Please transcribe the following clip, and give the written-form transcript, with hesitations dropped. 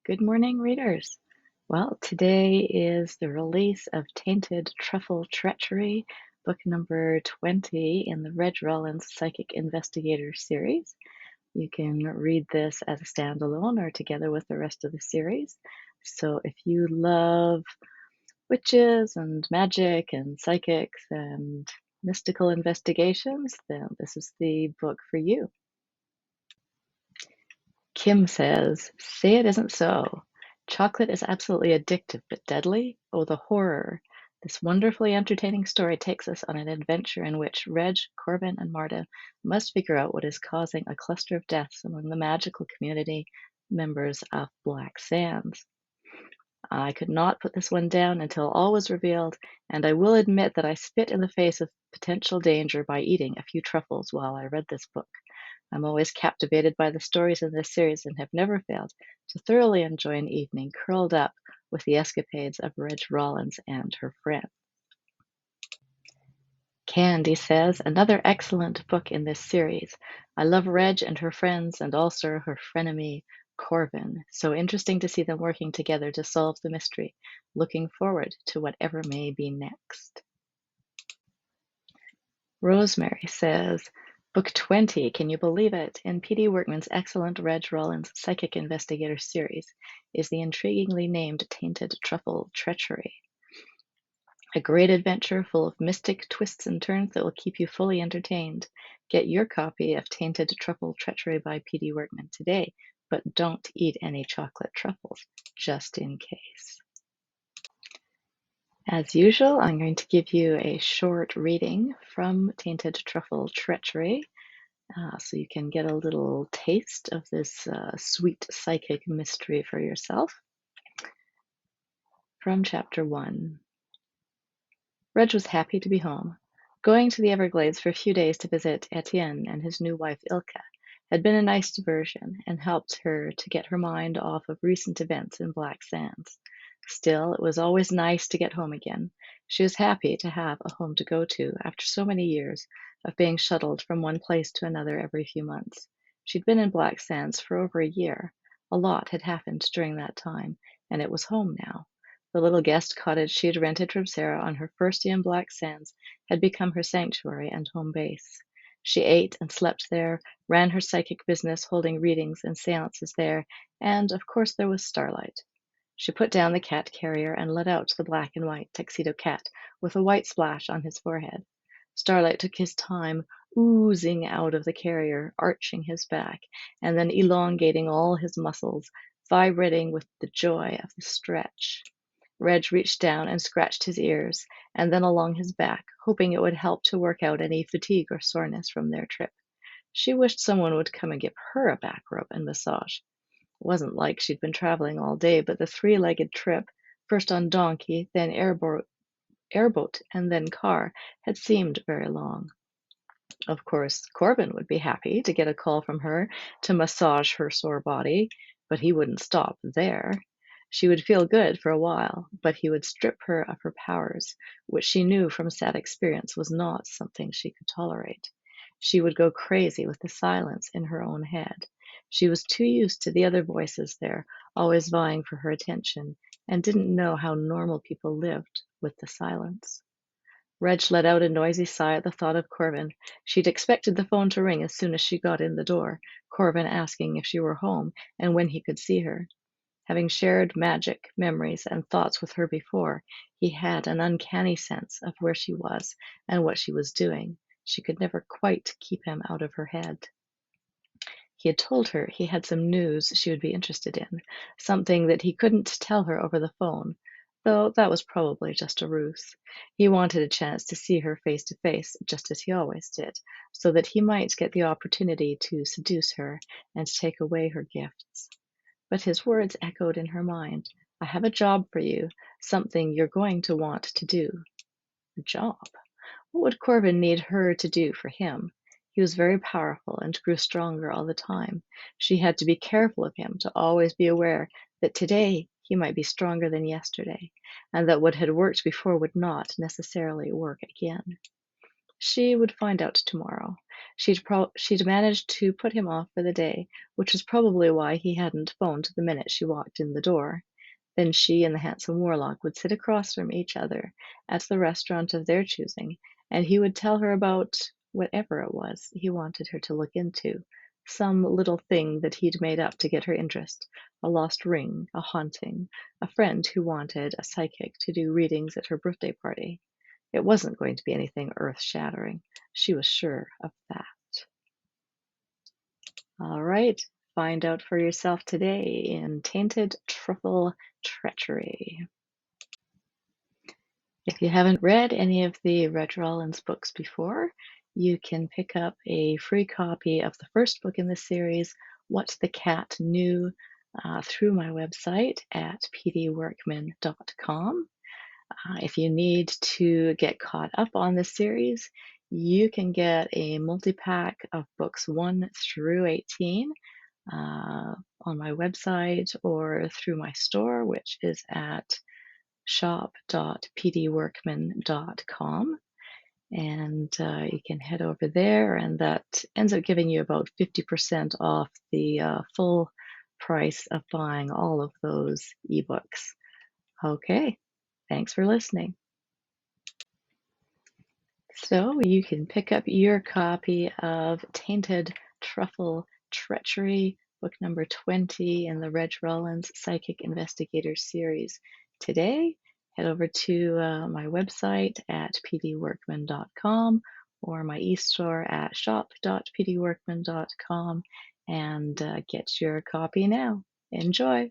Good morning, readers. Well, today is the release of Tainted Truffle Treachery, book number 20 in the Reg Rawlins Psychic Investigator series. You can read this as a standalone or together with the rest of the series. So if you love witches and magic and psychics and mystical investigations, then this is the book for you. Kim says, "Say it isn't so. Chocolate is absolutely addictive but deadly. Oh, the horror. This wonderfully entertaining story takes us on an adventure in which Reg, Corbin, and Marta must figure out what is causing a cluster of deaths among the magical community members of Black Sands. I could not put this one down until all was revealed, and I will admit that I spit in the face of potential danger by eating a few truffles while I read this book. I'm always captivated by the stories in this series and have never failed to thoroughly enjoy an evening curled up with the escapades of Reg Rawlins and her friend." Candy says, "Another excellent book in this series. I love Reg and her friends and also her frenemy, Corbin. So interesting to see them working together to solve the mystery. Looking forward to whatever may be next." Rosemary says, "Book 20, can you believe it? In P.D. Workman's excellent Reg Rawlins Psychic Investigator series is the intriguingly named Tainted Truffle Treachery. A great adventure full of mystic twists and turns that will keep you fully entertained. Get your copy of Tainted Truffle Treachery by P.D. Workman today, but don't eat any chocolate truffles, just in case." As usual, I'm going to give you a short reading from Tainted Truffle Treachery, so you can get a little taste of this sweet psychic mystery for yourself. From Chapter 1. Reg was happy to be home. Going to the Everglades for a few days to visit Etienne and his new wife Ilka had been a nice diversion and helped her to get her mind off of recent events in Black Sands. Still, it was always nice to get home again. She was happy to have a home to go to after so many years of being shuttled from one place to another every few months. She'd been in Black Sands for over a year. A lot had happened during that time, and it was home now. The little guest cottage she had rented from Sarah on her first day in Black Sands had become her sanctuary and home base. She ate and slept there, ran her psychic business, holding readings and seances there, and of course there was Starlight. She put down the cat carrier and let out the black and white tuxedo cat with a white splash on his forehead. Starlight took his time, oozing out of the carrier, arching his back, and then elongating all his muscles, vibrating with the joy of the stretch. Reg reached down and scratched his ears, and then along his back, hoping it would help to work out any fatigue or soreness from their trip. She wished someone would come and give her a back rub and massage. It wasn't like she'd been traveling all day, but the three-legged trip, first on donkey, then airboat, and then car, had seemed very long. Of course, Corbin would be happy to get a call from her to massage her sore body, but he wouldn't stop there. She would feel good for a while, but he would strip her of her powers, which she knew from sad experience was not something she could tolerate. She would go crazy with the silence in her own head. She was too used to the other voices there, always vying for her attention, and didn't know how normal people lived with the silence. Reg let out a noisy sigh at the thought of Corbin. She'd expected the phone to ring as soon as she got in the door, Corbin asking if she were home and when he could see her. Having shared magic, memories, and thoughts with her before, he had an uncanny sense of where she was and what she was doing. She could never quite keep him out of her head. He had told her he had some news she would be interested in, something that he couldn't tell her over the phone, though that was probably just a ruse. He wanted a chance to see her face to face, just as he always did, so that he might get the opportunity to seduce her and take away her gifts. But his words echoed in her mind. "I have a job for you, something you're going to want to do." A job? What would Corbin need her to do for him? He was very powerful and grew stronger all the time. She had to be careful of him, to always be aware that today he might be stronger than yesterday, and that what had worked before would not necessarily work again. She would find out tomorrow. She'd managed to put him off for the day, which was probably why he hadn't phoned the minute she walked in the door. Then she and the handsome warlock would sit across from each other at the restaurant of their choosing, and he would tell her about whatever it was he wanted her to look into. Some little thing that he'd made up to get her interest, a lost ring, a haunting, a friend who wanted a psychic to do readings at her birthday party. It wasn't going to be anything earth-shattering. She was sure of that. All right, find out for yourself today in Tainted Truffle Treachery. If you haven't read any of the Reg Rawlins books before, you can pick up a free copy of the first book in the series, What the Cat Knew, through my website at pdworkman.com. If you need to get caught up on this series, you can get a multi-pack of books 1 through 18 on my website or through my store, which is at shop.pdworkman.com. And you can head over there, and that ends up giving you about 50% off the full price of buying all of those ebooks. Okay, thanks for listening. So you can pick up your copy of Tainted Truffle Treachery, book number 20 in the Reg Rawlins Psychic Investigator series today. Head over to my website at pdworkman.com or my e-store at shop.pdworkman.com and get your copy now. Enjoy!